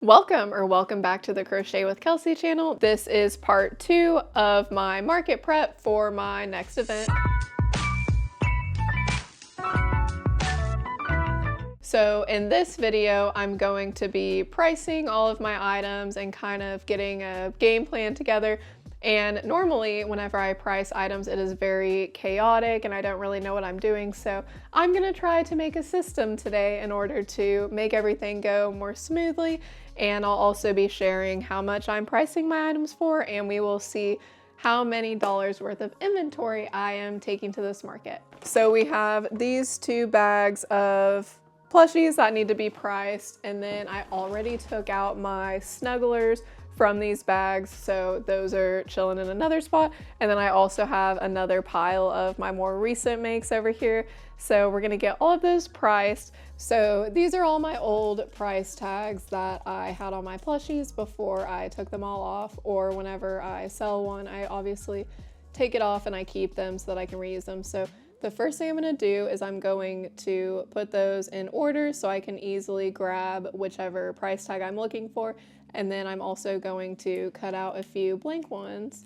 Welcome back to the Crochet with Kelsey channel. This is part 2 of my market prep for my next event. So in this video, I'm going to be pricing all of my items and kind of getting a game plan together. And normally whenever I price items, it is very chaotic and I don't really know what I'm doing. So I'm gonna try to make a system today in order to make everything go more smoothly. And I'll also be sharing how much I'm pricing my items for, and we will see how many dollars worth of inventory I am taking to this market. So we have these 2 bags of plushies that need to be priced, and then I already took out my snugglers from these bags, so those are chilling in another spot. And then I also have another pile of my more recent makes over here. So we're gonna get all of those priced. So these are all my old price tags that I had on my plushies before I took them all off, or whenever I sell one, I obviously take it off and I keep them so that I can reuse them. So the first thing I'm gonna do is I'm going to put those in order so I can easily grab whichever price tag I'm looking for. And then I'm also going to cut out a few blank ones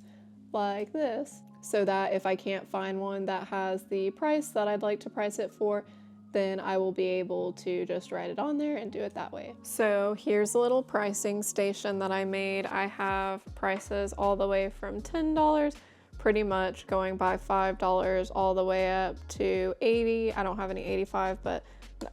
like this, so that if I can't find one that has the price that I'd like to price it for, then I will be able to just write it on there and do it that way. So here's a little pricing station that I made. I have prices all the way from $10, pretty much going by $5 all the way up to $80. I don't have any 85, but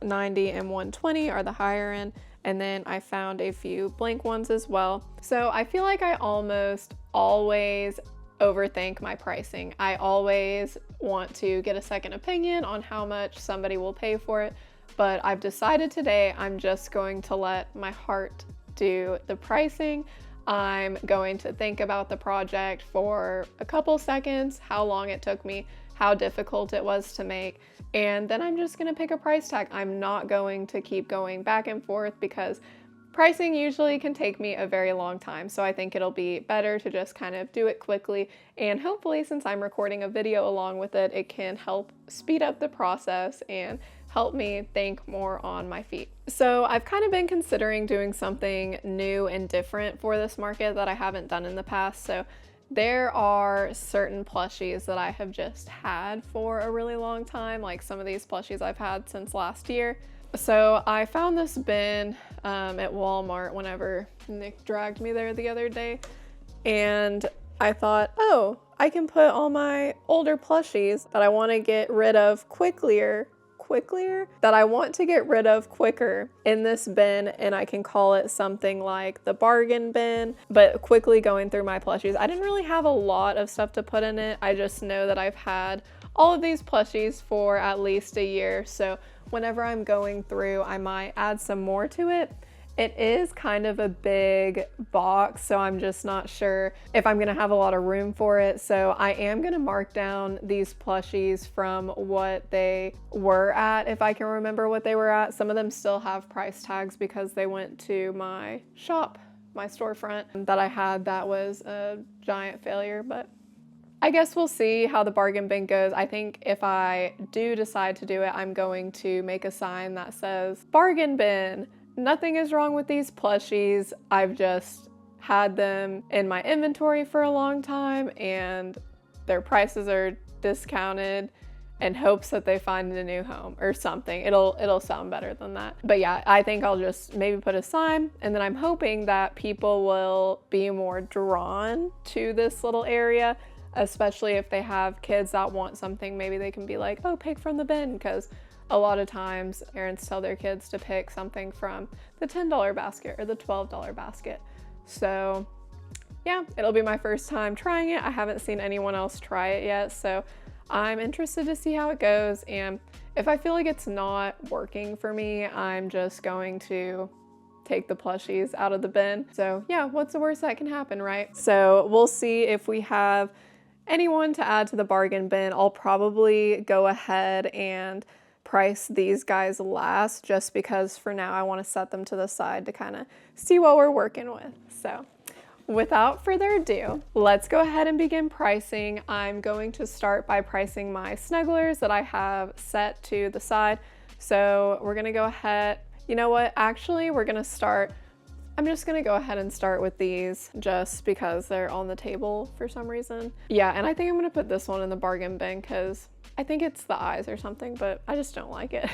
90 and 120 are the higher end. And then I found a few blank ones as well. So I feel like I almost always overthink my pricing. I always want to get a second opinion on how much somebody will pay for it, but I've decided today I'm just going to let my heart do the pricing. I'm going to think about the project for a couple seconds, how long it took me, how difficult it was to make, and then I'm just gonna pick a price tag. I'm not going to keep going back and forth because pricing usually can take me a very long time. So I think it'll be better to just kind of do it quickly, and hopefully since I'm recording a video along with it, it can help speed up the process and help me think more on my feet. So I've kind of been considering doing something new and different for this market that I haven't done in the past. So there are certain plushies that I have just had for a really long time, like some of these plushies I've had since last year. So I found this bin at Walmart whenever Nick dragged me there the other day, and I thought, oh, I can put all my older plushies that I want to get rid of quicker in this bin, and I can call it something like the bargain bin. But quickly going through my plushies, I didn't really have a lot of stuff to put in it. I just know that I've had all of these plushies for at least a year, so whenever I'm going through, I might add some more to it. It is kind of a big box, so I'm just not sure if I'm gonna have a lot of room for it. So I am gonna mark down these plushies from what they were at, if I can remember what they were at. Some of them still have price tags because they went to my shop, my storefront that I had that was a giant failure, but I guess we'll see how the bargain bin goes. I think if I do decide to do it, I'm going to make a sign that says, bargain bin, nothing is wrong with these plushies. I've just had them in my inventory for a long time and their prices are discounted in hopes that they find a new home or something. It'll sound better than that. But yeah, I think I'll just maybe put a sign, and then I'm hoping that people will be more drawn to this little area, especially if they have kids that want something. Maybe they can be like, oh, pick from the bin, because a lot of times parents tell their kids to pick something from the $10 basket or the $12 basket. So yeah, it'll be my first time trying it. I haven't seen anyone else try it yet, so I'm interested to see how it goes. And if I feel like it's not working for me, I'm just going to take the plushies out of the bin. So yeah, what's the worst that can happen, right? So we'll see if we have anyone to add to the bargain bin. I'll probably go ahead and price these guys last, just because for now I want to set them to the side to kind of see what we're working with. So without further ado, let's go ahead and begin pricing. I'm going to start by pricing my snugglers that I have set to the side. So we're gonna go ahead, you know what, actually we're gonna start I'm just gonna go ahead and start with these just because they're on the table for some reason. Yeah, and I think I'm gonna put this one in the bargain bin because I think it's the eyes or something, but I just don't like it.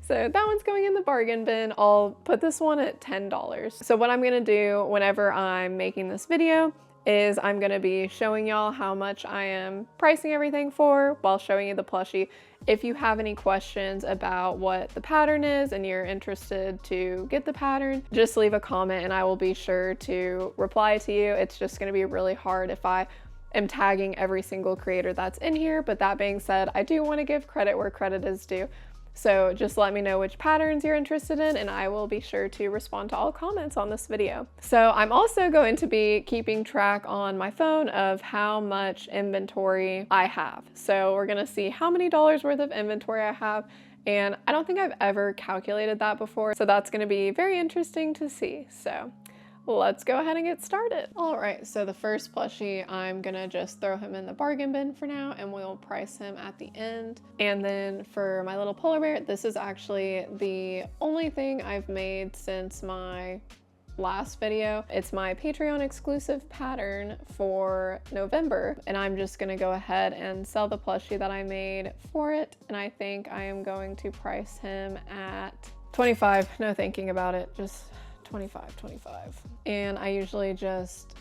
So that one's going in the bargain bin. I'll put this one at $10. So what I'm gonna do whenever I'm making this video is I'm gonna be showing y'all how much I am pricing everything for while showing you the plushie. If you have any questions about what the pattern is and you're interested to get the pattern, just leave a comment and I will be sure to reply to you. It's just gonna be really hard if I am tagging every single creator that's in here, but that being said, I do wanna give credit where credit is due. So just let me know which patterns you're interested in and I will be sure to respond to all comments on this video. So I'm also going to be keeping track on my phone of how much inventory I have. So we're gonna see how many dollars worth of inventory I have, and I don't think I've ever calculated that before. So that's gonna be very interesting to see. So let's go ahead and get started. All right, so the first plushie, I'm gonna just throw him in the bargain bin for now and we'll price him at the end. And then for my little polar bear, this is actually the only thing I've made since my last video. It's my Patreon exclusive pattern for November, and I'm just gonna go ahead and sell the plushie that I made for it. And I think I am going to price him at 25, no thinking about it, just 25. And I usually just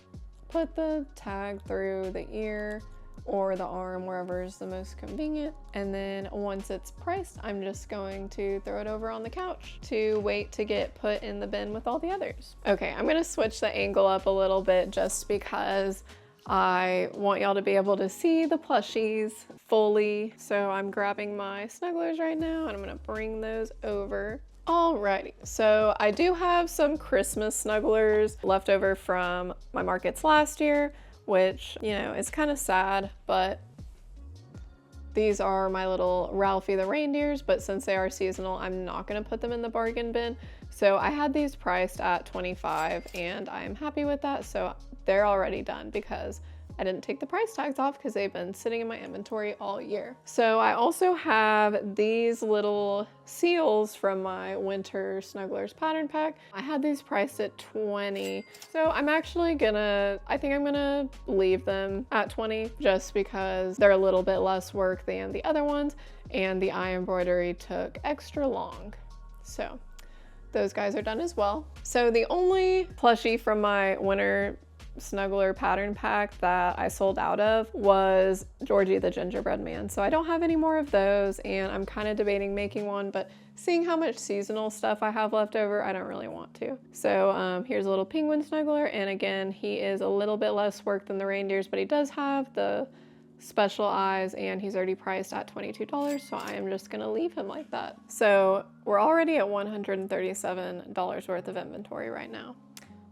put the tag through the ear or the arm, wherever is the most convenient. And then once it's priced, I'm just going to throw it over on the couch to wait to get put in the bin with all the others. Okay, I'm gonna switch the angle up a little bit just because I want y'all to be able to see the plushies fully. So I'm grabbing my snugglers right now and I'm gonna bring those over. Alrighty, so I do have some Christmas snugglers left over from my markets last year, which, you know, is kind of sad, but these are my little Ralphie the reindeers, but since they are seasonal, I'm not gonna put them in the bargain bin. So I had these priced at 25 and I'm happy with that. So they're already done because I didn't take the price tags off because they've been sitting in my inventory all year. So I also have these little seals from my winter snugglers pattern pack. I had these priced at 20. So I'm actually I think I'm gonna leave them at 20 just because they're a little bit less work than the other ones and the eye embroidery took extra long. So those guys are done as well. So the only plushie from my winter snuggler pattern pack that I sold out of was Georgie the gingerbread man. So I don't have any more of those and I'm kind of debating making one, but seeing how much seasonal stuff I have left over, I don't really want to. So here's a little penguin snuggler, and again, he is a little bit less work than the reindeers, but he does have the special eyes and he's already priced at $22, so I am just gonna leave him like that. So we're already at $137 worth of inventory right now.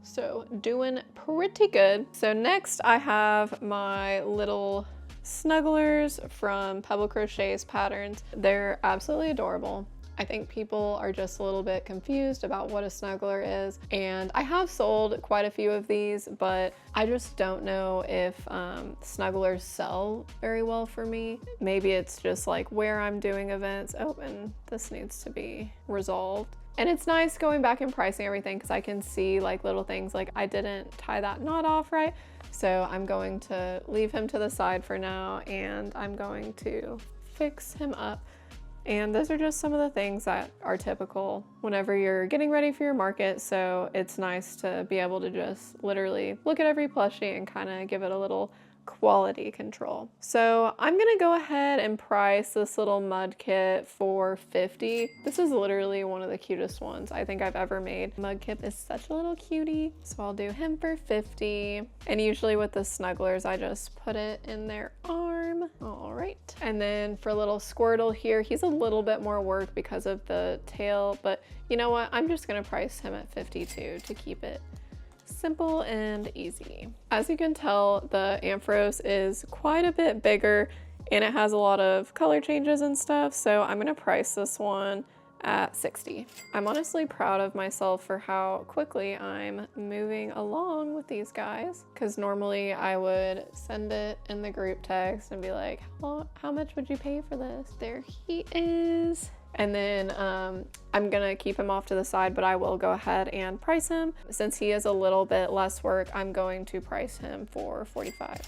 So doing pretty good. So next I have my little snugglers from Pebble Crochet's patterns. They're absolutely adorable. I think people are just a little bit confused about what a snuggler is, and I have sold quite a few of these, but I just don't know if snugglers sell very well for me. Maybe it's just like where I'm doing events. Oh, and this needs to be resolved. And it's nice going back and pricing everything because I can see like little things like I didn't tie that knot off right. So I'm going to leave him to the side for now and I'm going to fix him up. And those are just some of the things that are typical whenever you're getting ready for your market. So it's nice to be able to just literally look at every plushie and kind of give it a little quality control. So I'm gonna go ahead and price this little mud kit for $50. This is literally one of the cutest ones I think I've ever made. Mud kit is such a little cutie. So I'll do him for $50. And usually with the snugglers, I just put it in their arm. All right. And then for little Squirtle here, he's a little bit more work because of the tail, but you know what? I'm just gonna price him at $52 to keep it simple and easy. As you can tell, the Ampharos is quite a bit bigger and it has a lot of color changes and stuff, so I'm gonna price this one at $60. I'm honestly proud of myself for how quickly I'm moving along with these guys, because normally I would send it in the group text and be like, how much would you pay for this? There he is. And then I'm gonna keep him off to the side, but I will go ahead and price him. Since he is a little bit less work, I'm going to price him for $45.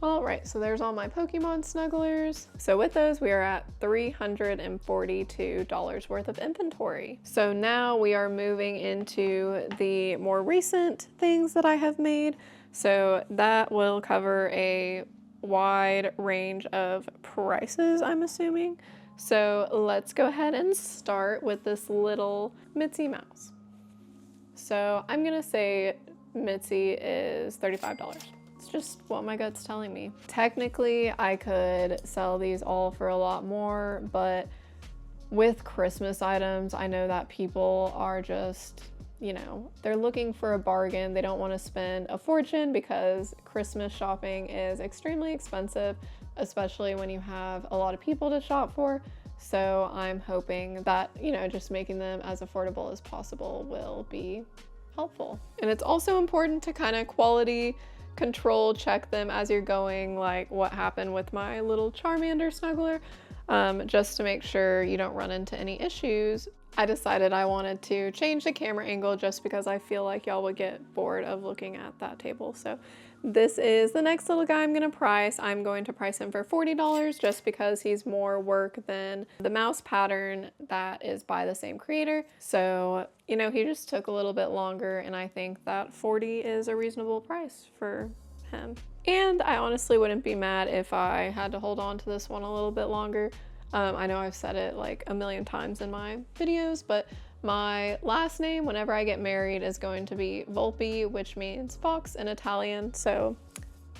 All right, so there's all my Pokemon snugglers. So with those, we are at $342 worth of inventory. So now we are moving into the more recent things that I have made. So that will cover a wide range of prices, I'm assuming. So let's go ahead and start with this little Mitzi mouse. So I'm gonna say Mitzi is $35. It's just what my gut's telling me. Technically, I could sell these all for a lot more, but with Christmas items, I know that people are just, you know, they're looking for a bargain. They don't want to spend a fortune because Christmas shopping is extremely expensive, especially when you have a lot of people to shop for. So I'm hoping that, you know, just making them as affordable as possible will be helpful. And it's also important to kind of quality control check them as you're going, like what happened with my little Charmander snuggler, just to make sure you don't run into any issues. I decided I wanted to change the camera angle just because I feel like y'all would get bored of looking at that table. So this is the next little guy I'm gonna price. I'm going to price him for $40 just because he's more work than the mouse pattern that is by the same creator. So, you know, he just took a little bit longer, and I think that $40 is a reasonable price for him. And I honestly wouldn't be mad if I had to hold on to this one a little bit longer. I know I've said it like a million times in my videos, but my last name whenever I get married is going to be Volpe, which means fox in Italian. So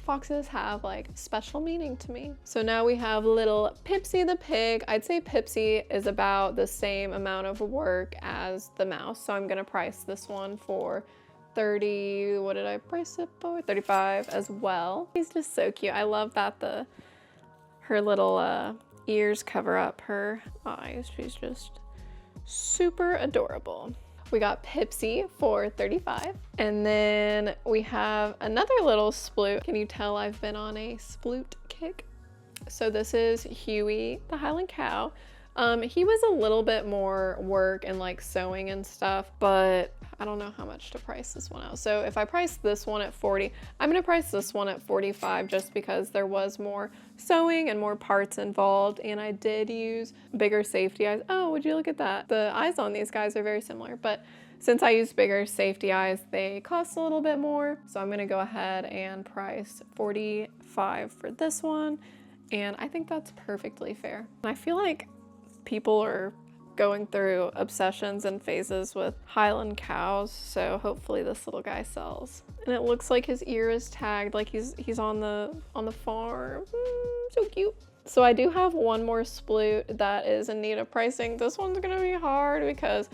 foxes have like special meaning to me. So now we have little Pipsy the pig. I'd say Pipsy is about the same amount of work as the mouse. So I'm gonna price this one for 30, what did I price it for? 35 as well. He's just so cute. I love that her little ears cover up her eyes. She's just super adorable. We got Pipsy for 35. And then we have another little sploot. Can you tell I've been on a sploot kick? So this is Huey, the Highland cow. He was a little bit more work and like sewing and stuff, but I don't know how much to price this one out. So if I price this one at 40, I'm gonna price this one at 45 just because there was more sewing and more parts involved, and I did use bigger safety eyes. Oh, would you look at that? The eyes on these guys are very similar, but since I used bigger safety eyes, they cost a little bit more. So I'm gonna go ahead and price 45 for this one, and I think that's perfectly fair. And I feel like people are going through obsessions and phases with Highland cows, so hopefully this little guy sells. And it looks like his ear is tagged, like he's on the farm. So cute. So I do have one more sploot that is in need of pricing. This one's gonna be hard because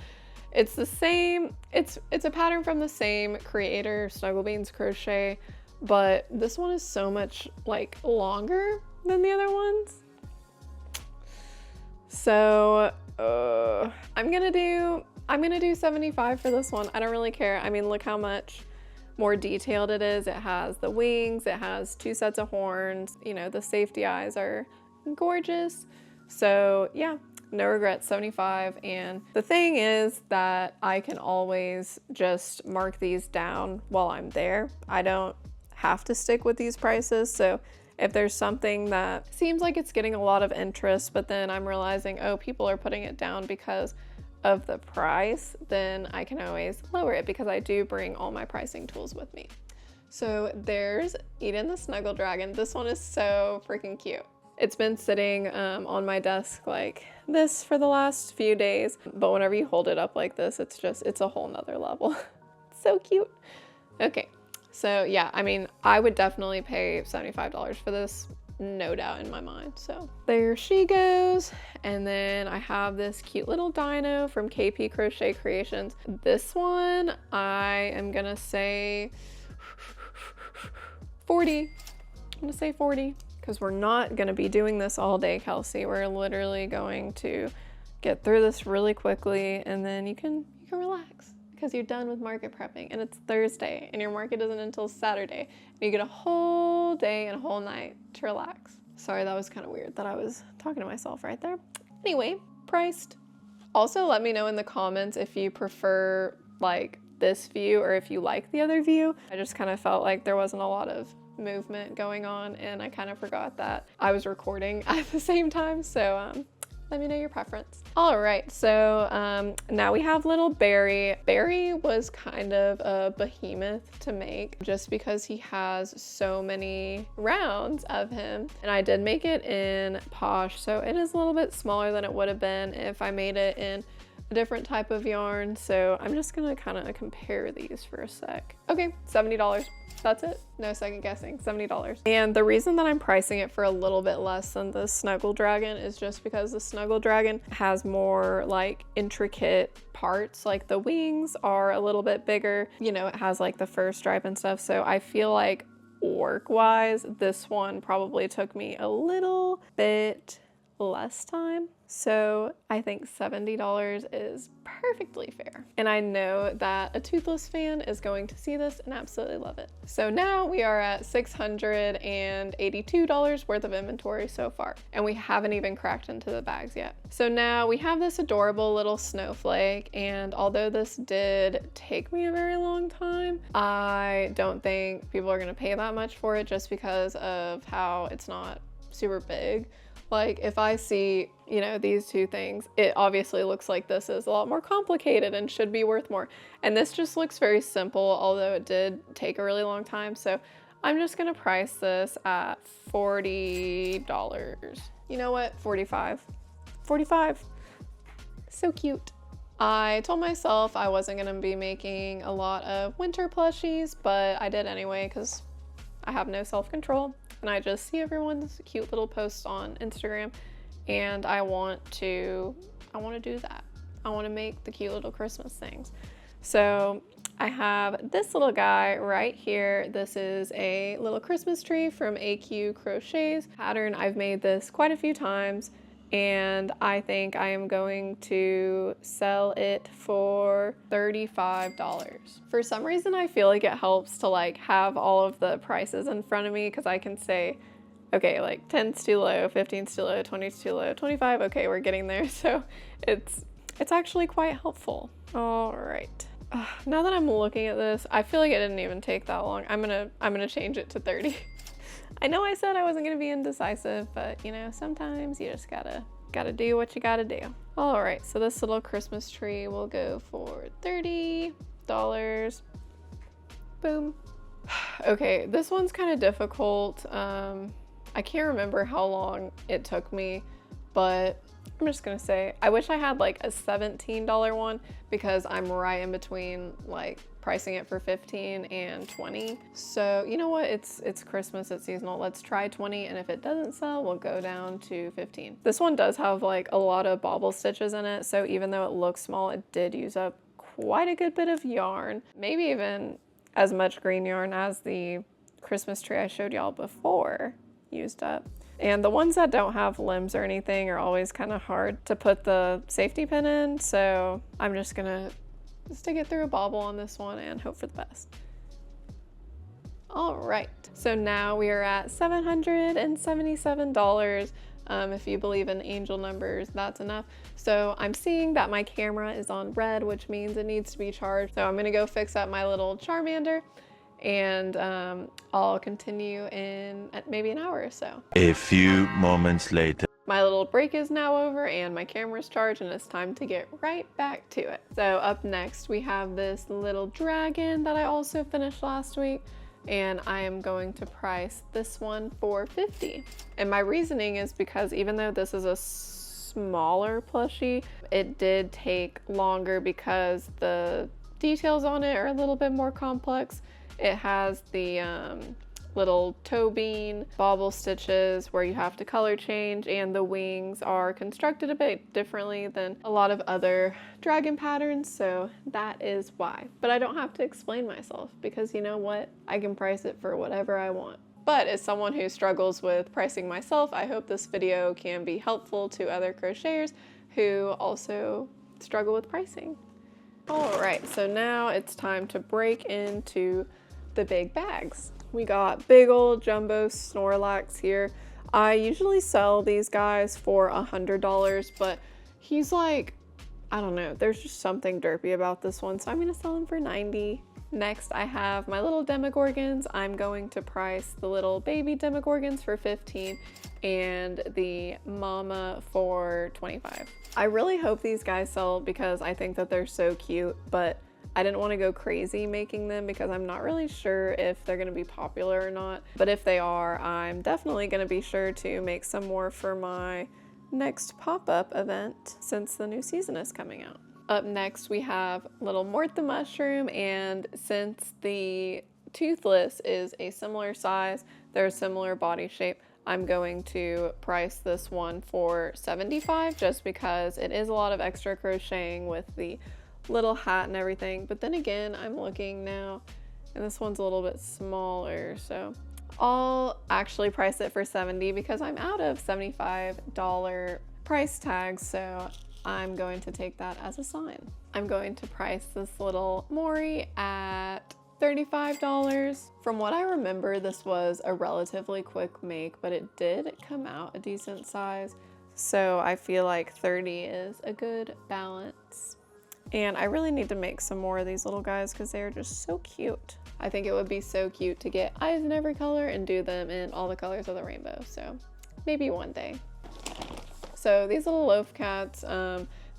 it's the same, it's a pattern from the same creator, Snugglebeans Crochet, but this one is so much like longer than the other ones. So I'm gonna do 75 for this one. I don't really care. I mean, look how much more detailed it is. It has the wings, it has 2 sets of horns, you know, the safety eyes are gorgeous. So yeah, no regrets, 75. And the thing is that I can always just mark these down while I'm there. I don't have to stick with these prices. So if there's something that seems like it's getting a lot of interest, but then I'm realizing, oh, people are putting it down because of the price, then I can always lower it because I do bring all my pricing tools with me. So there's Eden the Snuggle Dragon. This one is so freaking cute. It's been sitting on my desk like this for the last few days, but whenever you hold it up like this, it's a whole nother level. So cute. Okay. So yeah, I mean, I would definitely pay $75 for this, no doubt in my mind. So there she goes. And then I have this cute little dino from KP Crochet Creations. This one, I am gonna say 40. I'm gonna say 40 because we're not gonna be doing this all day, Kelsey. We're literally going to get through this really quickly, and then you can relax. Because you're done with market prepping and it's Thursday and your market isn't until Saturday and you get a whole day and a whole night to relax. Sorry, that was kind of weird that I was talking to myself right there. Anyway, priced. Also, let me know in the comments if you prefer like this view or if you like the other view. I just kind of felt like there wasn't a lot of movement going on and I kind of forgot that I was recording at the same time. So let me know your preference. All right, so now we have little Barry. Barry was kind of a behemoth to make just because he has so many rounds of him. And I did make it in Posh, so it is a little bit smaller than it would have been if I made it in a different type of yarn. So I'm just gonna kind of compare these for a sec. Okay, $70. That's it. No second guessing, $70. And the reason that I'm pricing it for a little bit less than the Snuggle Dragon is just because the Snuggle Dragon has more like intricate parts. Like the wings are a little bit bigger. You know, it has like the fur stripe and stuff. So I feel like work-wise, this one probably took me a little bit less time. So I think $70 is perfectly fair. And I know that a Toothless fan is going to see this and absolutely love it. So now we are at $682 worth of inventory so far. And we haven't even cracked into the bags yet. So now we have this adorable little snowflake. And although this did take me a very long time, I don't think people are gonna pay that much for it just because of how it's not super big. Like if I see, you know, these two things, it obviously looks like this is a lot more complicated and should be worth more. And this just looks very simple, although it did take a really long time. So I'm just gonna price this at $40. You know what? 45. 45. So cute. I told myself I wasn't gonna be making a lot of winter plushies, but I did anyway because I have no self-control. And I just see everyone's cute little posts on Instagram and I want to do that. I want to make the cute little Christmas things. So I have this little guy right here. This is a little Christmas tree from AQ Crochet's pattern. I've made this quite a few times and I think I am going to sell it for $35. For some reason, I feel like it helps to like have all of the prices in front of me because I can say, okay, like 10's too low, 15's too low, 20's too low, 25, okay, we're getting there. So it's actually quite helpful. All right. Now that I'm looking at this, I feel like it didn't even take that long. I'm gonna change it to 30. I know I said I wasn't gonna be indecisive, but you know, sometimes you just gotta do what you gotta do. All right, so this little Christmas tree will go for $30. Boom. Okay, this one's kind of difficult. I can't remember how long it took me, but I'm just gonna say, I wish I had like a $17 one because I'm right in between like pricing it for 15 and 20. So you know what, it's Christmas, it's seasonal. Let's try 20 and if it doesn't sell, we'll go down to 15. This one does have like a lot of bobble stitches in it. So even though it looks small, it did use up quite a good bit of yarn, maybe even as much green yarn as the Christmas tree I showed y'all before used up. And the ones that don't have limbs or anything are always kind of hard to put the safety pin in. So I'm just gonna stick it through a bobble on this one and hope for the best. All right, so now we are at $777. If you believe in angel numbers, that's enough. So I'm seeing that my camera is on red, which means it needs to be charged. So I'm gonna go fix up my little Charmander and I'll continue in at maybe an hour or so. A few moments later. My little break is now over and my camera's charged and it's time to get right back to it. So up next we have this little dragon that I also finished last week and I am going to price this one for $50. And my reasoning is because even though this is a smaller plushie, it did take longer because the details on it are a little bit more complex. It has the little toe bean bobble stitches where you have to color change, and the wings are constructed a bit differently than a lot of other dragon patterns, so that is why. But I don't have to explain myself because you know what? I can price it for whatever I want. But as someone who struggles with pricing myself, I hope this video can be helpful to other crocheters who also struggle with pricing. All right, so now it's time to break into the big bags. We got big old jumbo Snorlax here. I usually sell these guys for $100, but he's like, I don't know, there's just something derpy about this one, so I'm gonna sell him for 90. Next, I have my little Demogorgons. I'm going to price the little baby Demogorgons for 15 and the mama for 25. I really hope these guys sell because I think that they're so cute, but I didn't want to go crazy making them because I'm not really sure if they're going to be popular or not. But if they are, I'm definitely going to be sure to make some more for my next pop-up event since the new season is coming out. Up next, we have little Mort the Mushroom, and since the Toothless is a similar size, they're a similar body shape, I'm going to price this one for $75 just because it is a lot of extra crocheting with the little hat and everything. But then again, I'm looking now and this one's a little bit smaller, so I'll actually price it for $70 because I'm out of $75 price tags, so I'm going to take that as a sign. I'm going to price this little Mori at $35. From what I remember, this was a relatively quick make, but it did come out a decent size, so I feel like 30 is a good balance. And I really need to make some more of these little guys because they are just so cute. I think it would be so cute to get eyes in every color and do them in all the colors of the rainbow, so maybe one day. So these little loaf cats,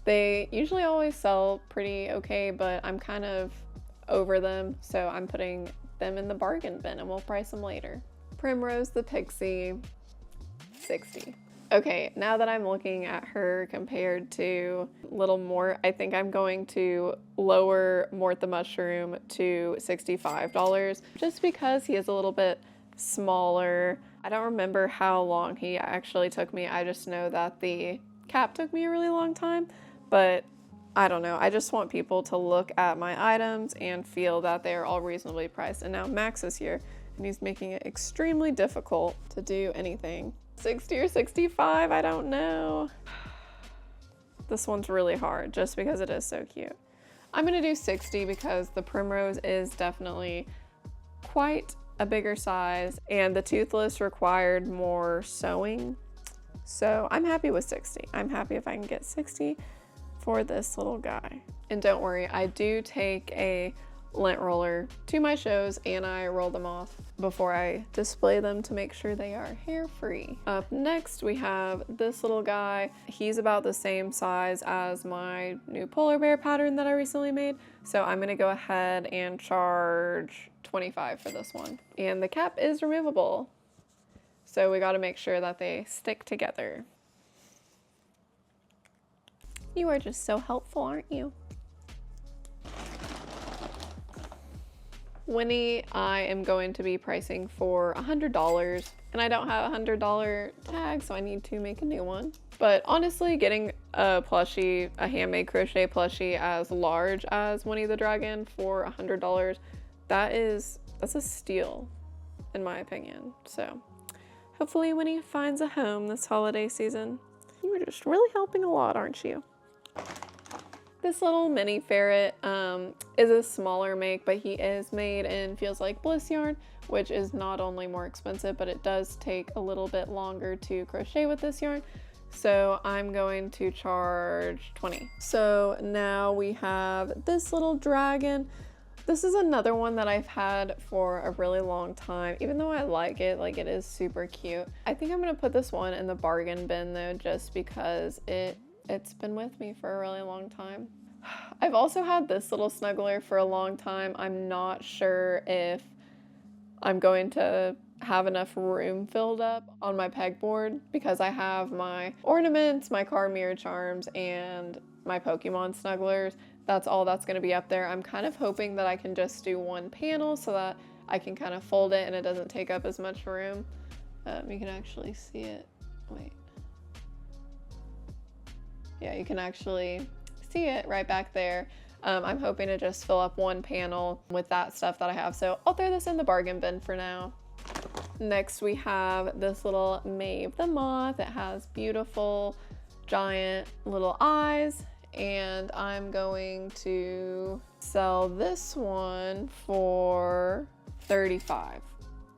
they usually always sell pretty okay, but I'm kind of over them, so I'm putting them in the bargain bin and we'll price them later. Primrose the Pixie, 60. Okay, now that I'm looking at her compared to little Mort, I think I'm going to lower Mort the Mushroom to $65 just because he is a little bit smaller. I don't remember how long he actually took me. I just know that the cap took me a really long time, but I don't know. I just want people to look at my items and feel that they are all reasonably priced. And now Max is here and he's making it extremely difficult to do anything. 60 or 65, I don't know. This one's really hard just because it is so cute. I'm gonna do 60 because the Primrose is definitely quite a bigger size and the Toothless required more sewing. So I'm happy with 60. I'm happy if I can get 60 for this little guy. And don't worry, I do take a lint roller to my shows and I roll them off before I display them to make sure they are hair free. Up next we have this little guy. He's about the same size as my new polar bear pattern that I recently made, so I'm gonna go ahead and charge $25 for this one. And the cap is removable, so we got to make sure that they stick together. You are just so helpful, aren't you? Winnie, I am going to be pricing for $100, and I don't have a $100 tag, so I need to make a new one. But honestly, getting a plushie, a handmade crochet plushie as large as Winnie the Dragon for $100, that's a steal, in my opinion. So hopefully Winnie finds a home this holiday season. You're just really helping a lot, aren't you? This little mini ferret is a smaller make, but he is made in Feels Like Bliss yarn, which is not only more expensive, but it does take a little bit longer to crochet with this yarn. So I'm going to charge 20. So now we have this little dragon. This is another one that I've had for a really long time, even though I like it is super cute. I think I'm gonna put this one in the bargain bin though, just because it's been with me for a really long time. I've also had this little snuggler for a long time. I'm not sure if I'm going to have enough room filled up on my pegboard because I have my ornaments, my car mirror charms, and my Pokemon snugglers. That's all that's going to be up there. I'm kind of hoping that I can just do one panel so that I can kind of fold it and it doesn't take up as much room. You can actually see it. Wait. Yeah, you can actually see it right back there. I'm hoping to just fill up one panel with that stuff that I have, so I'll throw this in the bargain bin for now. Next we have this little Maeve the Moth. It has beautiful giant little eyes, and I'm going to sell this one for 35.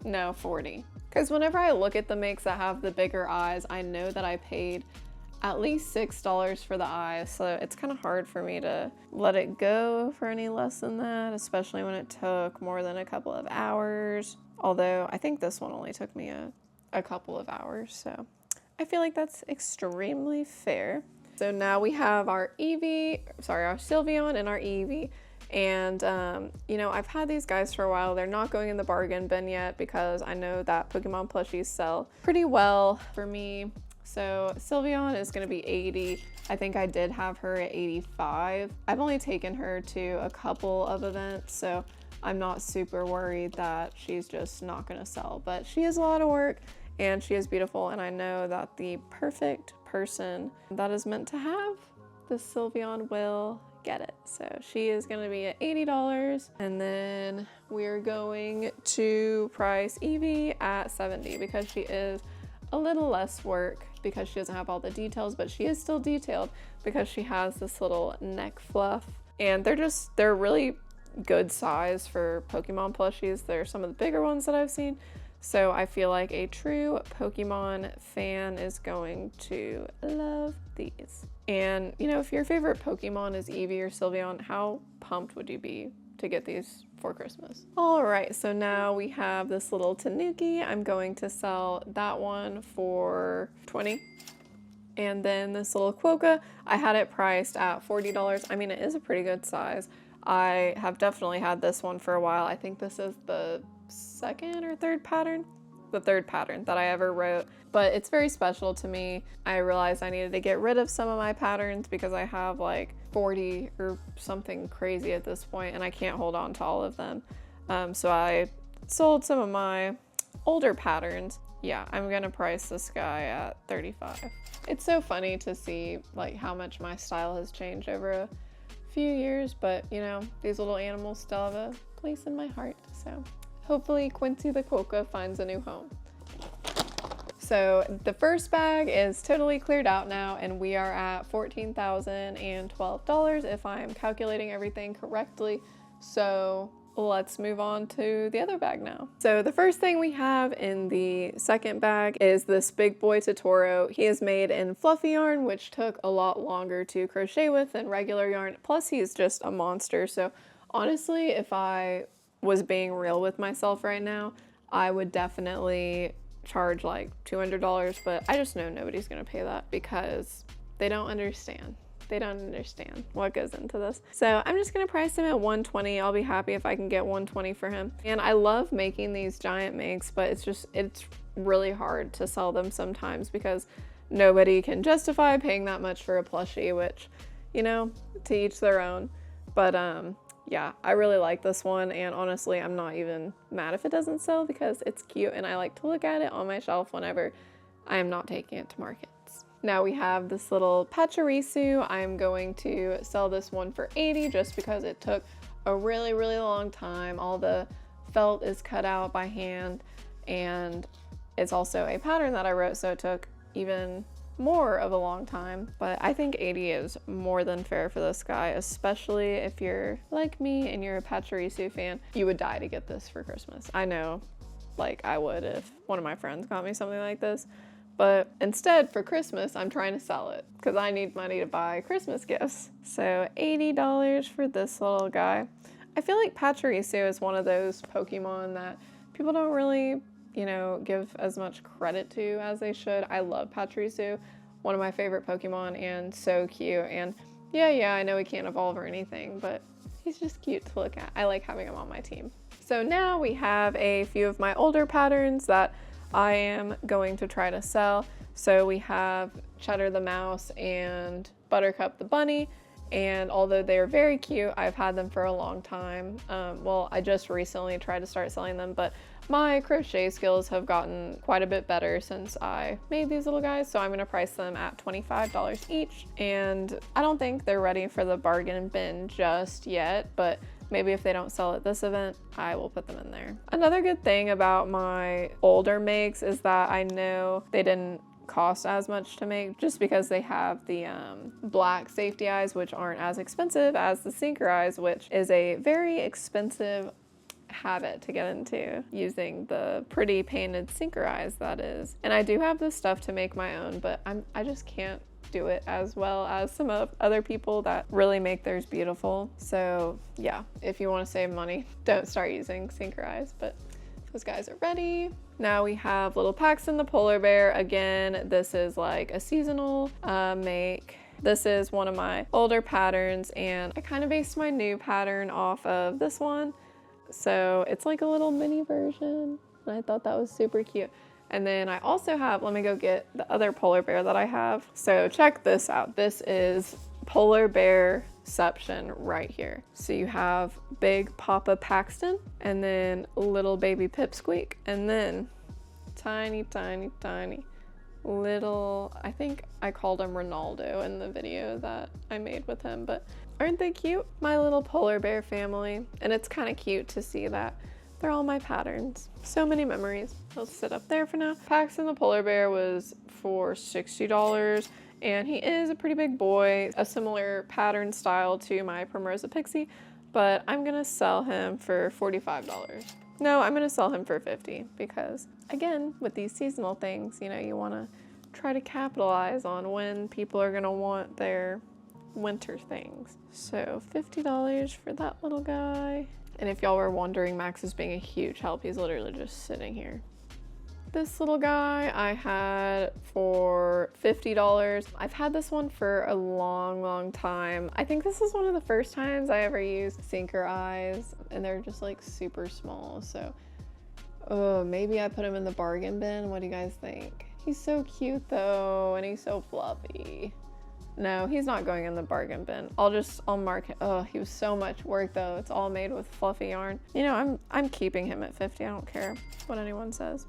No, 40, Because whenever I look at the makes that have the bigger eyes, I know that I paid at least $6 for the eyes, so it's kind of hard for me to let it go for any less than that, especially when it took more than a couple of hours. Although I think this one only took me a couple of hours, so I feel like that's extremely fair. So now we have our our Sylveon and our Eevee. And, you know, I've had these guys for a while. They're not going in the bargain bin yet because I know that Pokemon plushies sell pretty well for me. So Sylveon is going to be 80. I think I did have her at 85. I've only taken her to a couple of events, so I'm not super worried that she's just not going to sell. But she is a lot of work and she is beautiful, and I know that the perfect person that is meant to have the Sylveon will get it. So she is going to be at $80, and then we're going to price Eevee at 70 because she is a little less work because she doesn't have all the details, but she is still detailed because she has this little neck fluff, and they're really good size for Pokemon plushies. They're some of the bigger ones that I've seen. So I feel like a true Pokemon fan is going to love these. And, you know, if your favorite Pokemon is Eevee or Sylveon, how pumped would you be to get these for Christmas? All right, so now we have this little Tanuki. I'm going to sell that one for $20. And then this little Quokka, I had it priced at $40. I mean, it is a pretty good size. I have definitely had this one for a while. I think this is the second or third pattern? The third pattern that I ever wrote, but it's very special to me. I realized I needed to get rid of some of my patterns because I have like 40 or something crazy at this point, and I can't hold on to all of them. So I sold some of my older patterns. Yeah, I'm gonna price this guy at 35. It's so funny to see like how much my style has changed over a few years, but you know, these little animals still have a place in my heart, so hopefully Quincy the Quokka finds a new home. So the first bag is totally cleared out now, and we are at $14,012 if I'm calculating everything correctly. So let's move on to the other bag now. So the first thing we have in the second bag is this big boy Totoro. He is made in fluffy yarn, which took a lot longer to crochet with than regular yarn. Plus he's just a monster. So honestly, if I was being real with myself right now, I would definitely charge like $200, but I just know nobody's gonna pay that because they don't understand. They don't understand what goes into this. So I'm just gonna price him at $120. I'll be happy if I can get $120 for him. And I love making these giant makes, but it's really hard to sell them sometimes because nobody can justify paying that much for a plushie, which, you know, to each their own. But yeah, I really like this one, and honestly, I'm not even mad if it doesn't sell because it's cute and I like to look at it on my shelf whenever I am not taking it to markets. Now we have this little Pachirisu. I'm going to sell this one for $80 just because it took a really, really long time. All the felt is cut out by hand, and it's also a pattern that I wrote, so it took even more of a long time, but I think $80 is more than fair for this guy, especially if you're like me and you're a Pachirisu fan. You would die to get this for Christmas. I know, like I would if one of my friends got me something like this, but instead for Christmas, I'm trying to sell it because I need money to buy Christmas gifts. So $80 for this little guy. I feel like Pachirisu is one of those Pokemon that people don't really, you know, give as much credit to as they should. I love Pachirisu, one of my favorite Pokemon, and so cute. And yeah, I know he can't evolve or anything, but he's just cute to look at. I like having him on my team. So now we have a few of my older patterns that I am going to try to sell. So we have Cheddar the Mouse and Buttercup the Bunny. And although they're very cute, I've had them for a long time. Well, I just recently tried to start selling them, but my crochet skills have gotten quite a bit better since I made these little guys, so I'm gonna price them at $25 each. And I don't think they're ready for the bargain bin just yet, but maybe if they don't sell at this event, I will put them in there. Another good thing about my older makes is that I know they didn't cost as much to make just because they have the black safety eyes, which aren't as expensive as the sinker eyes, which is a very expensive habit to get into, using the pretty painted sinker eyes, that is. And I do have the stuff to make my own, but I just can't do it as well as some of other people that really make theirs beautiful. So yeah, if you want to save money, don't start using sinker eyes, but those guys are ready. Now we have little Paxton the polar bear. Again, this is like a seasonal make. This is one of my older patterns, and I kind of based my new pattern off of this one. So it's like a little mini version, and I thought that was super cute. And then I also have, let me go get the other polar bear that I have. So check this out. This is polar bearception right here. So you have big Papa Paxton, and then little baby Pipsqueak, and then tiny, tiny, tiny little, I think I called him Ronaldo in the video that I made with him, but aren't they cute? My little polar bear family. And it's kind of cute to see that they're all my patterns. So many memories. They'll sit up there for now. Paxton the polar bear was for $60, and he is a pretty big boy, a similar pattern style to my Primrosa Pixie, but I'm gonna sell him for $45. No, I'm gonna sell him for $50 because, again, with these seasonal things, you know, you wanna try to capitalize on when people are gonna want their winter things. So $50 for that little guy. And if y'all were wondering, Max is being a huge help. He's literally just sitting here. This little guy I had for $50. I've had this one for a long, long time. I think this is one of the first times I ever used sinker eyes, and they're just like super small. So, oh, maybe I put him in the bargain bin. What do you guys think? He's so cute though, and he's so fluffy. No, he's not going in the bargain bin. I'll mark it. Oh, he was so much work though. It's all made with fluffy yarn. You know, I'm keeping him at 50. I don't care what anyone says.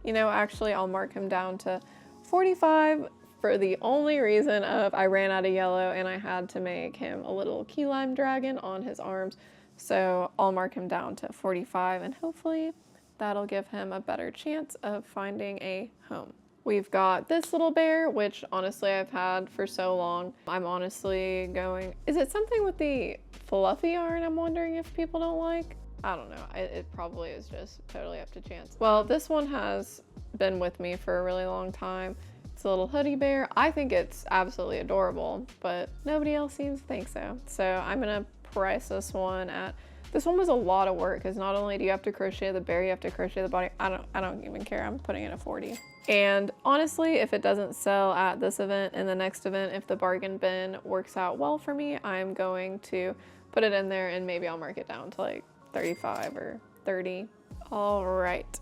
You know, actually, I'll mark him down to 45 for the only reason of I ran out of yellow and I had to make him a little key lime dragon on his arms. So I'll mark him down to 45, and hopefully that'll give him a better chance of finding a home. We've got this little bear, which honestly I've had for so long. I'm honestly going, is it something with the fluffy yarn I'm wondering if people don't like? I don't know. It probably is just totally up to chance. Well, this one has been with me for a really long time. It's a little hoodie bear. I think it's absolutely adorable, but nobody else seems to think so. So I'm gonna price this one at, this one was a lot of work because not only do you have to crochet the bear, you have to crochet the body. I don't even care. I'm putting it at 40. And honestly, if it doesn't sell at this event and the next event, if the bargain bin works out well for me, I'm going to put it in there and maybe I'll mark it down to like 35 or 30. All right,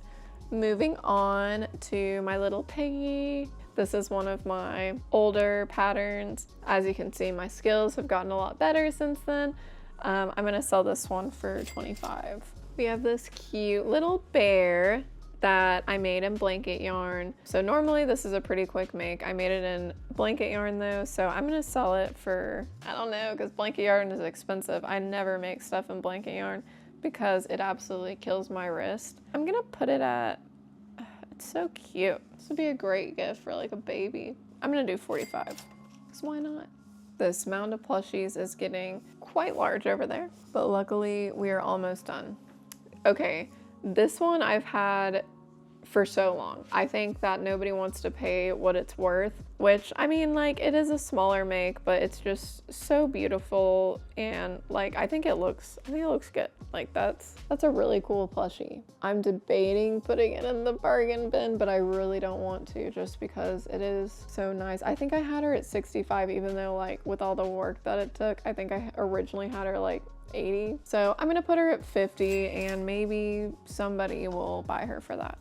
moving on to my little piggy. This is one of my older patterns. As you can see, my skills have gotten a lot better since then. I'm gonna sell this one for 25. We have this cute little bear that I made in blanket yarn. So normally this is a pretty quick make. I made it in blanket yarn though, so I'm gonna sell it for, I don't know, because blanket yarn is expensive. I never make stuff in blanket yarn because it absolutely kills my wrist. I'm gonna put it at, it's so cute. This would be a great gift for like a baby. I'm gonna do 45, because why not? This mound of plushies is getting quite large over there, but luckily we are almost done. Okay, this one I've had for so long. I think that nobody wants to pay what it's worth, which, I mean, like, it is a smaller make, but it's just so beautiful, and like I think it looks good. Like that's a really cool plushie. I'm debating putting it in the bargain bin, but I really don't want to, just because it is so nice. I think I had her at 65, even though like with all the work that it took, I think I originally had her like 80. So I'm gonna put her at 50 and maybe somebody will buy her for that.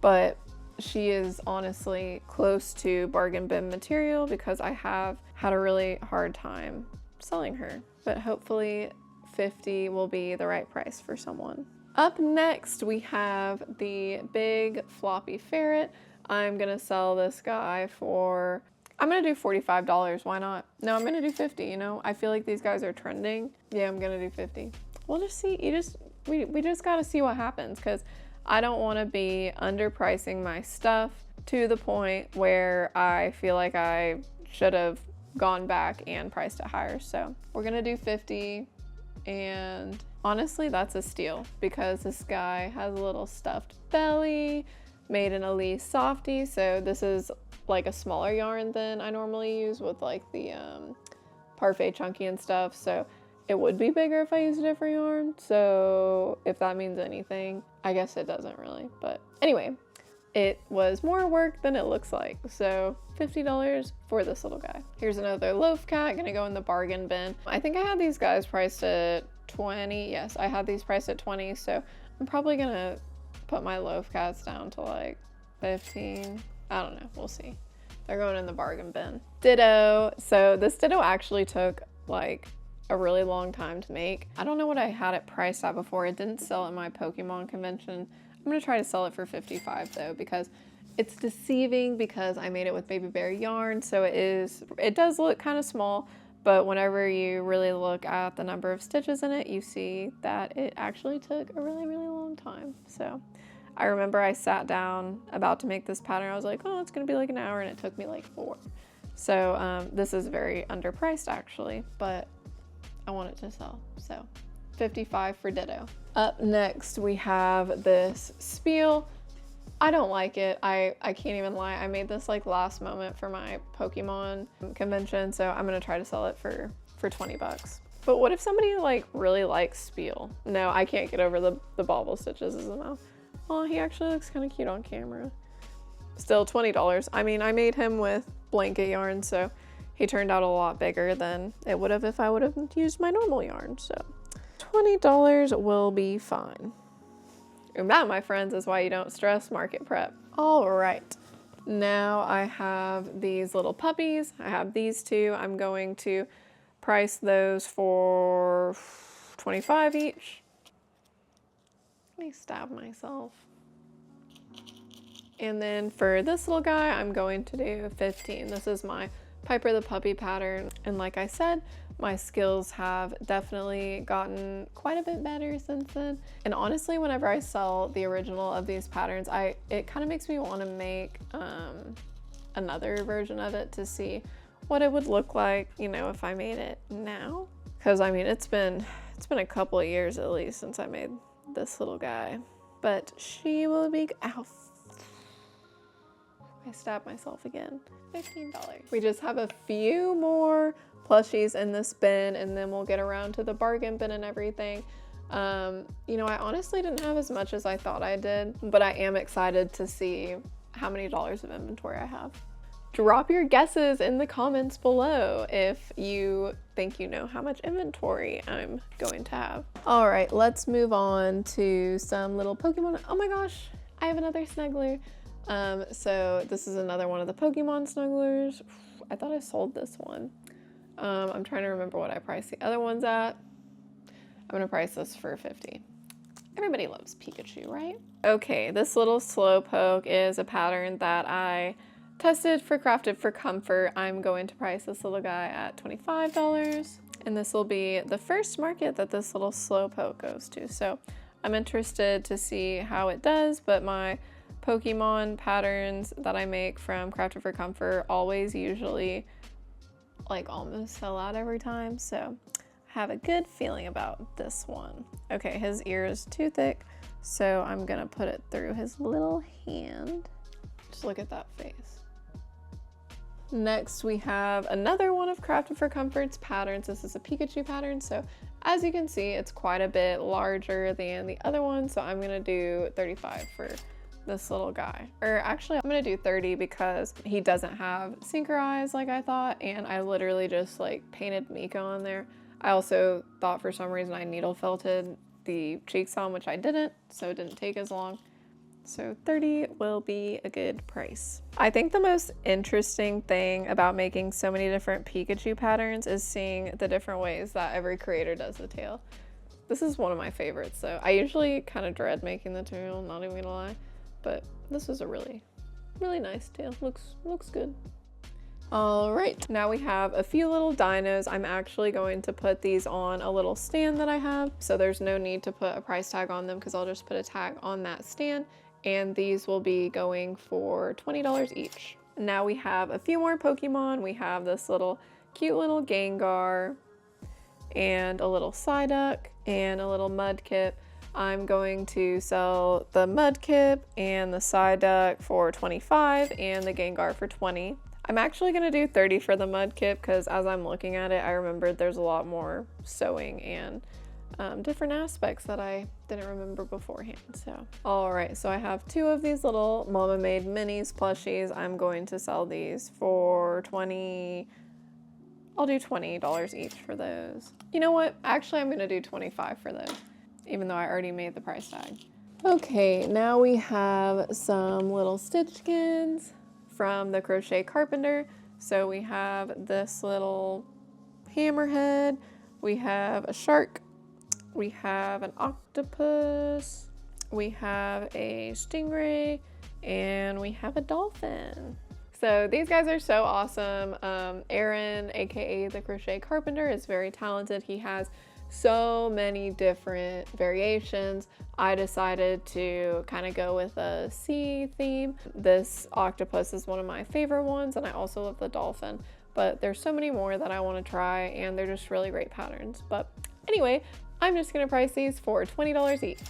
But she is honestly close to bargain bin material because I have had a really hard time selling her. But hopefully 50 will be the right price for someone. Up next, we have the big floppy ferret. I'm gonna sell this guy for, I'm gonna do $45, why not? No, I'm gonna do 50, you know? I feel like these guys are trending. Yeah, I'm gonna do 50. We'll just see, we just gotta see what happens, because I don't wanna be underpricing my stuff to the point where I feel like I should have gone back and priced it higher. So we're gonna do 50, and Honestly, that's a steal because this guy has a little stuffed belly, made in Elise Softy. So this is like a smaller yarn than I normally use with like the Parfait Chunky and stuff. So it would be bigger if I used a different yarn. So if that means anything, I guess it doesn't really. But anyway, it was more work than it looks like. So $50 for this little guy. Here's another loaf cat, gonna go in the bargain bin. I think I had these guys priced at 20. Yes, I had these priced at 20. So I'm probably gonna put my loaf cats down to like 15. I don't know, we'll see. They're going in the bargain bin. Ditto. So this ditto actually took like a really long time to make. I don't know what I had it priced at before. It didn't sell at my Pokemon convention. I'm gonna try to sell it for 55 though, because it's deceiving because I made it with baby bear yarn. So it does look kind of small, but whenever you really look at the number of stitches in it, you see that it actually took a really, really long time. So I remember I sat down about to make this pattern. I was like, oh, it's gonna be like an hour, and it took me like 4. So this is very underpriced actually, but I want it to sell. So 55 for ditto. Up next, we have this spiel. I don't like it. I can't even lie. I made this like last moment for my Pokemon convention, so I'm gonna try to sell it for 20 bucks. But what if somebody like really likes spiel? No, I can't get over the bauble stitches as a mouth. Oh, he actually looks kind of cute on camera. Still $20. I mean, I made him with blanket yarn, so he turned out a lot bigger than it would have if I would have used my normal yarn. So $20 will be fine. And that, my friends, is why you don't stress market prep. All right, now I have these little puppies. I have these two. I'm going to price those for 25 each. Let me stab myself. And then for this little guy, I'm going to do 15. This is my Piper the Puppy pattern. And like I said, my skills have definitely gotten quite a bit better since then. And honestly, whenever I sell the original of these patterns, it kind of makes me want to make another version of it to see what it would look like, you know, if I made it now. Because I mean, it's been a couple of years at least since I made this little guy. But she will be, ow. I stabbed myself again. $15. We just have a few more plushies in this bin, and then we'll get around to the bargain bin and everything. You know, I honestly didn't have as much as I thought I did, but I am excited to see how many dollars of inventory I have. Drop your guesses in the comments below if you think you know how much inventory I'm going to have. All right, let's move on to some little Pokemon. Oh my gosh, I have another snuggler. So this is another one of the Pokemon snugglers. I thought I sold this one. I'm trying to remember what I priced the other ones at. I'm gonna price this for 50. Everybody loves Pikachu, right? Okay, this little Slowpoke is a pattern that I tested for Crafted for Comfort. I'm going to price this little guy at $25. And this will be the first market that this little Slowpoke goes to. So I'm interested to see how it does, but my Pokemon patterns that I make from Crafted for Comfort always usually like almost sell out every time, so I have a good feeling about this one. Okay, his ear is too thick, so I'm gonna put it through his little hand. Just look at that face. Next, we have another one of Crafted for Comfort's patterns. This is a Pikachu pattern, so as you can see, it's quite a bit larger than the other one, so I'm gonna do 35 for this little guy. Or actually, I'm gonna do 30 because he doesn't have sinker eyes like I thought, and I literally just like painted Miko on there. I also thought for some reason I needle felted the cheeks on, which I didn't, so it didn't take as long. So 30 will be a good price. I think the most interesting thing about making so many different Pikachu patterns is seeing the different ways that every creator does the tail. This is one of my favorites, so I usually kind of dread making the tail, not even gonna lie. But this is a really, really nice tail. Looks good. All right, now we have a few little dinos. I'm actually going to put these on a little stand that I have, so there's no need to put a price tag on them because I'll just put a tag on that stand, and these will be going for $20 each. Now we have a few more Pokemon. We have this little cute little Gengar and a little Psyduck. and a little mud kit. I'm going to sell the mud kit and the side duck for 25 and the Gengar for 20. I'm actually gonna do 30 for the mud kit because as I'm looking at it, I remembered there's a lot more sewing and different aspects that I didn't remember beforehand. So, all right, so I have 2 of these little Mama Made Minis plushies. I'm going to sell these for 20. I'll do $20 each for those. You know what? Actually, I'm gonna do 25 for those, even though I already made the price tag. Okay, now we have some little stitchkins from the Crochet Carpenter. So we have this little hammerhead, we have a shark, we have an octopus, we have a stingray, and we have a dolphin. So these guys are so awesome. Aaron, aka the Crochet Carpenter, is very talented. He has so many different variations. I decided to kind of go with a sea theme. This octopus is one of my favorite ones, and I also love the dolphin, but there's so many more that I want to try, and they're just really great patterns. But anyway, I'm just gonna price these for $20 each.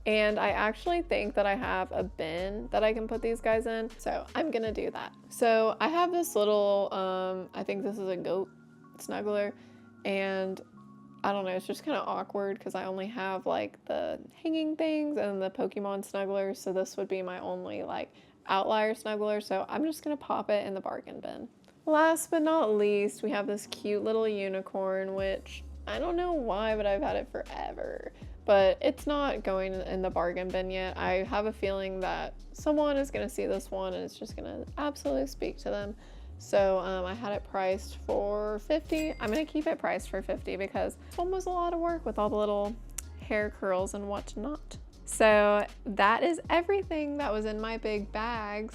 And I actually think that I have a bin that I can put these guys in, so I'm gonna do that. So I have this little, I think this is a goat snuggler, and I don't know, it's just kind of awkward because I only have like the hanging things and the Pokemon snugglers, so this would be my only like outlier snuggler, so I'm just gonna pop it in the bargain bin. Last but not least, we have this cute little unicorn, which I don't know why, but I've had it forever. But it's not going in the bargain bin yet. I have a feeling that someone is gonna see this one and it's just gonna absolutely speak to them. So I had it priced for 50. I'm gonna keep it priced for 50 because this one was a lot of work with all the little hair curls and whatnot. So that is everything that was in my big bags.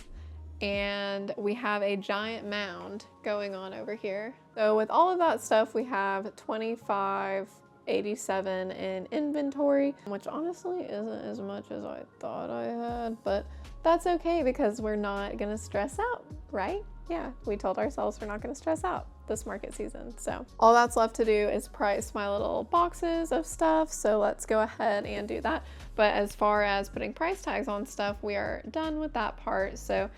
And we have a giant mound going on over here. So with all of that stuff, we have 25.87 in inventory, which honestly isn't as much as I thought I had, but that's okay because we're not gonna stress out, right? Yeah, we told ourselves we're not gonna stress out this market season. So all that's left to do is price my little boxes of stuff. So let's go ahead and do that. But as far as putting price tags on stuff, we are done with that part. So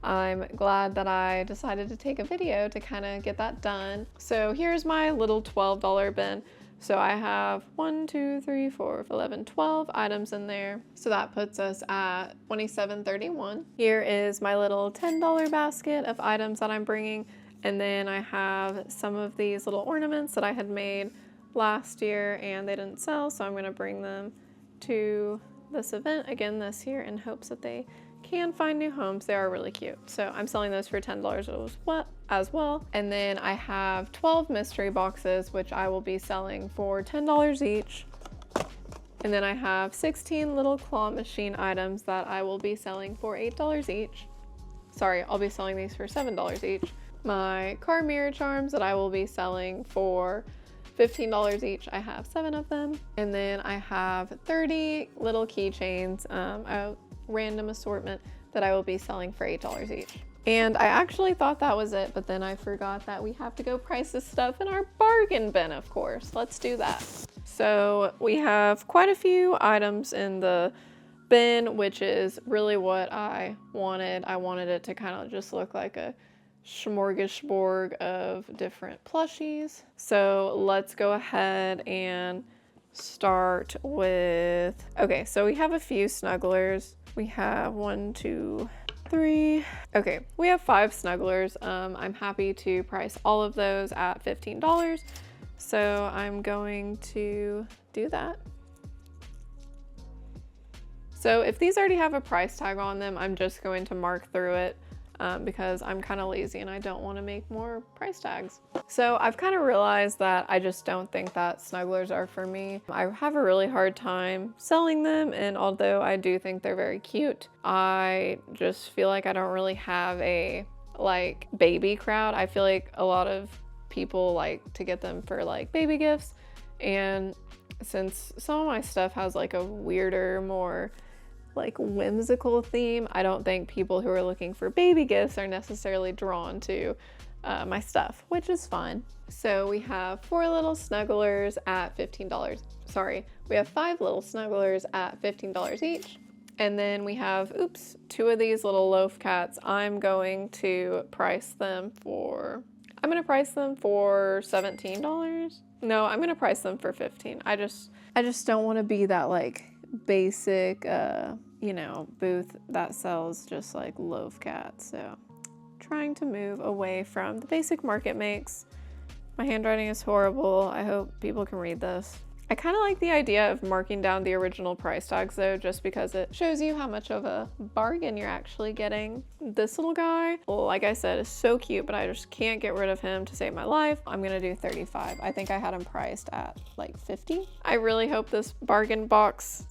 I'm glad that I decided to take a video to kind of get that done. So here's my little $12 bin. So I have 1, 2, 3, 4, 11, 12 items in there. So that puts us at $27.31. Here is my little $10 basket of items that I'm bringing. And then I have some of these little ornaments that I had made last year and they didn't sell. So I'm gonna bring them to this event again this year in hopes that they can find new homes. They are really cute. So I'm selling those for $10 as well. And then I have 12 mystery boxes, which I will be selling for $10 each. And then I have 16 little claw machine items that I will be selling for $8 each. Sorry, I'll be selling these for $7 each. My car mirror charms that I will be selling for $15 each. I have 7 of them. And then I have 30 little keychains, a random assortment that I will be selling for $8 each. And I actually thought that was it, but then I forgot that we have to go price this stuff in our bargain bin, of course. Let's do that. So we have quite a few items in the bin, which is really what I wanted. I wanted it to kind of just look like a smorgasbord of different plushies. So let's go ahead and start with, okay, so we have a few snugglers. We have 1, 2, 3. Okay, we have 5 snugglers. I'm happy to price all of those at $15. So I'm going to do that. So if these already have a price tag on them, I'm just going to mark through it because I'm kind of lazy and I don't want to make more price tags. So I've kind of realized that I just don't think that snugglers are for me. I have a really hard time selling them, and although I do think they're very cute, I just feel like I don't really have a like baby crowd. I feel like a lot of people like to get them for like baby gifts, and since some of my stuff has like a weirder, more like whimsical theme, I don't think people who are looking for baby gifts are necessarily drawn to my stuff, which is fun. So we have 4 little snugglers at $15. Sorry, we have 5 little snugglers at $15 each. And then we have, oops, 2 of these little loaf cats. I'm going to price them for $17. No, I'm gonna price them for $15. I just don't want to be that like basic, you know, booth that sells just like loaf cats. So trying to move away from the basic market makes. My handwriting is horrible. I hope people can read this. I kind of like the idea of marking down the original price tags though, just because it shows you how much of a bargain you're actually getting. This little guy, like I said, is so cute, but I just can't get rid of him to save my life. I'm gonna do 35. I think I had him priced at like 50. I really hope this bargain box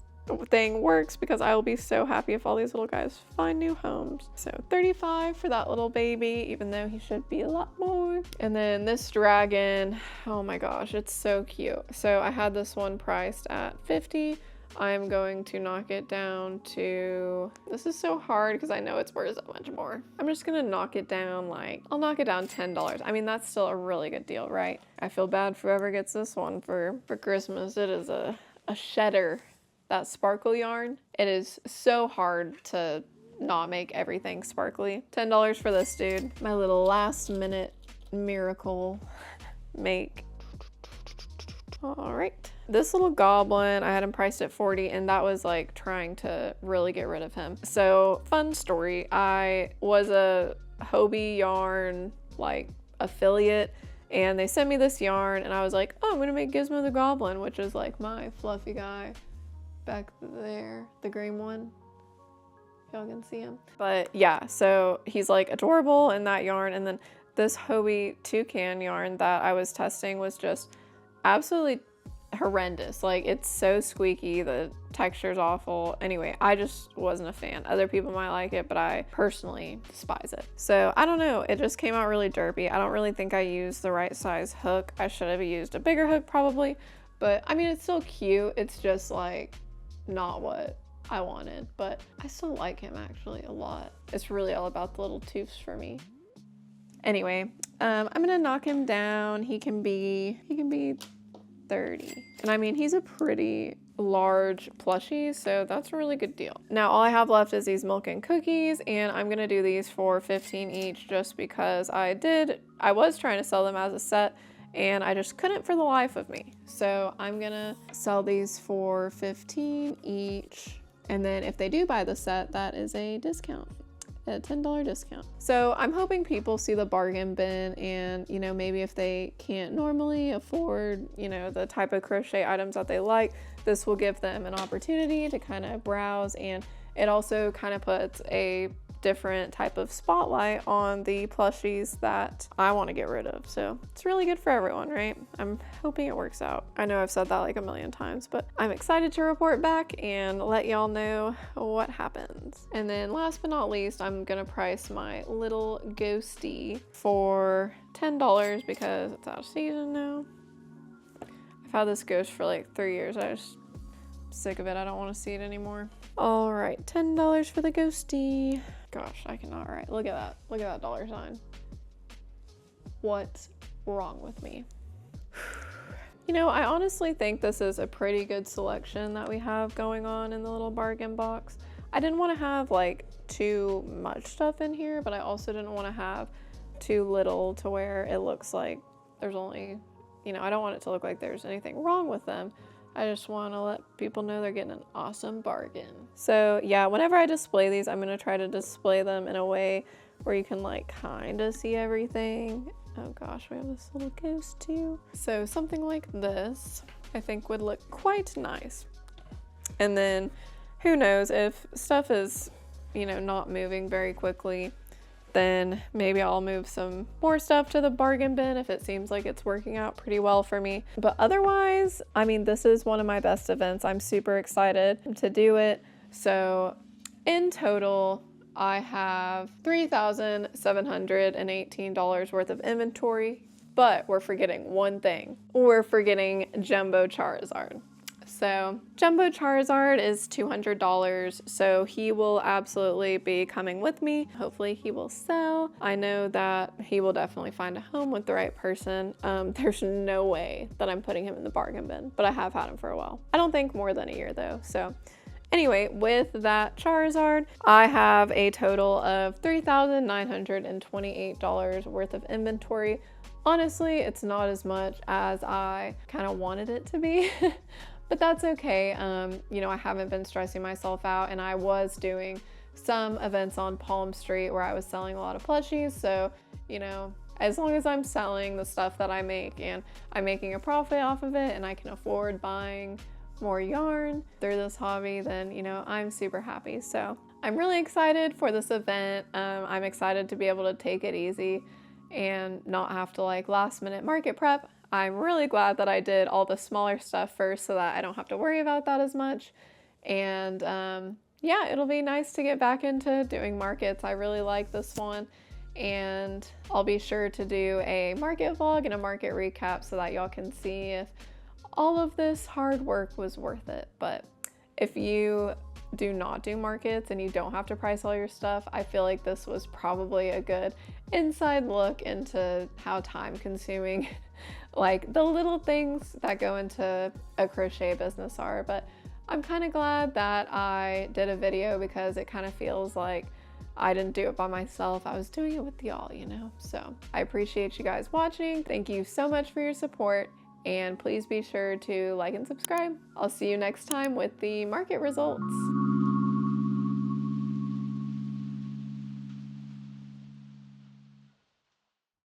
thing works because I will be so happy if all these little guys find new homes. So 35 for that little baby, even though he should be a lot more. And then this dragon, oh my gosh, it's so cute. So I had this one priced at 50. I'm going to knock it down to, this is so hard because I know it's worth so much more. I'm just gonna knock it down, like, I'll knock it down $10. I mean, that's still a really good deal, right? I feel bad for whoever gets this one for Christmas. It is a shedder. That sparkle yarn, it is so hard to not make everything sparkly. $10 for this dude. My little last minute miracle make. All right. This little goblin, I had him priced at 40 and that was like trying to really get rid of him. So fun story. I was a Hobie yarn like affiliate and they sent me this yarn and I was like, oh, I'm gonna make Gizmo the Goblin, which is like my fluffy guy. Back there, the green one. Y'all can see him. But yeah, so he's like adorable in that yarn. And then this Hobie toucan yarn that I was testing was just absolutely horrendous. Like it's so squeaky, the texture's awful. Anyway, I just wasn't a fan. Other people might like it, but I personally despise it. So I don't know, it just came out really derpy. I don't really think I used the right size hook. I should have used a bigger hook probably, but I mean, it's still cute. It's just like, not what I wanted, but I still like him actually a lot. It's really all about the little tooths for me. Anyway, I'm gonna knock him down. He can be 30. And I mean, he's a pretty large plushie, so that's a really good deal. Now all I have left is these milk and cookies, and I'm gonna do these for 15 each just because I was trying to sell them as a set and I just couldn't for the life of me. So I'm gonna sell these for 15 each. And then if they do buy the set, that is a discount, a $10 discount. So I'm hoping people see the bargain bin and, you know, maybe if they can't normally afford, you know, the type of crochet items that they like, this will give them an opportunity to kind of browse, and it also kind of puts a different type of spotlight on the plushies that I want to get rid of. So it's really good for everyone, right? I'm hoping it works out. I know I've said that like a million times, but I'm excited to report back and let y'all know what happens. And then last but not least, I'm gonna price my little ghosty for $10 because it's out of season now. I've had this ghost for like 3 years. I'm sick of it. I don't want to see it anymore. All right, $10 for the ghosty. Gosh, I cannot write. Look at that. Look at that dollar sign. What's wrong with me? You know, I honestly think this is a pretty good selection that we have going on in the little bargain box. I didn't want to have like too much stuff in here, but I also didn't want to have too little to where it looks like there's only, you know, I don't want it to look like there's anything wrong with them. I just want to let people know they're getting an awesome bargain. So yeah, whenever I display these, I'm going to try to display them in a way where you can like kind of see everything. Oh gosh, we have this little ghost too. So something like this, I think would look quite nice. And then who knows, if stuff is, you know, not moving very quickly, then maybe I'll move some more stuff to the bargain bin if it seems like it's working out pretty well for me. But otherwise, I mean, this is one of my best events. I'm super excited to do it. So in total, I have $3,718 worth of inventory, but we're forgetting one thing. We're forgetting Jumbo Charizard. So Jumbo Charizard is $200, so he will absolutely be coming with me. Hopefully he will sell. I know that he will definitely find a home with the right person. There's no way that I'm putting him in the bargain bin, but I have had him for a while. I don't think more than a year though, so. Anyway, with that Charizard, I have a total of $3,928 worth of inventory. Honestly, it's not as much as I kind of wanted it to be, but that's okay. You know, I haven't been stressing myself out, and I was doing some events on Palm Street where I was selling a lot of plushies, so, you know, as long as I'm selling the stuff that I make and I'm making a profit off of it and I can afford buying more yarn through this hobby, then, you know, I'm super happy. So I'm really excited for this event. I'm excited to be able to take it easy and not have to like last minute market prep. I'm really glad that I did all the smaller stuff first so that I don't have to worry about that as much. And yeah, it'll be nice to get back into doing markets. I really like this one. And I'll be sure to do a market vlog and a market recap so that y'all can see if all of this hard work was worth it. But if you do not do markets and you don't have to price all your stuff, I feel like this was probably a good inside look into how time consuming like the little things that go into a crochet business are. But I'm kind of glad that I did a video because it kind of feels like I didn't do it by myself. I was doing it with y'all, you know? So I appreciate you guys watching. Thank you so much for your support. And please be sure to like and subscribe. I'll see you next time with the market results.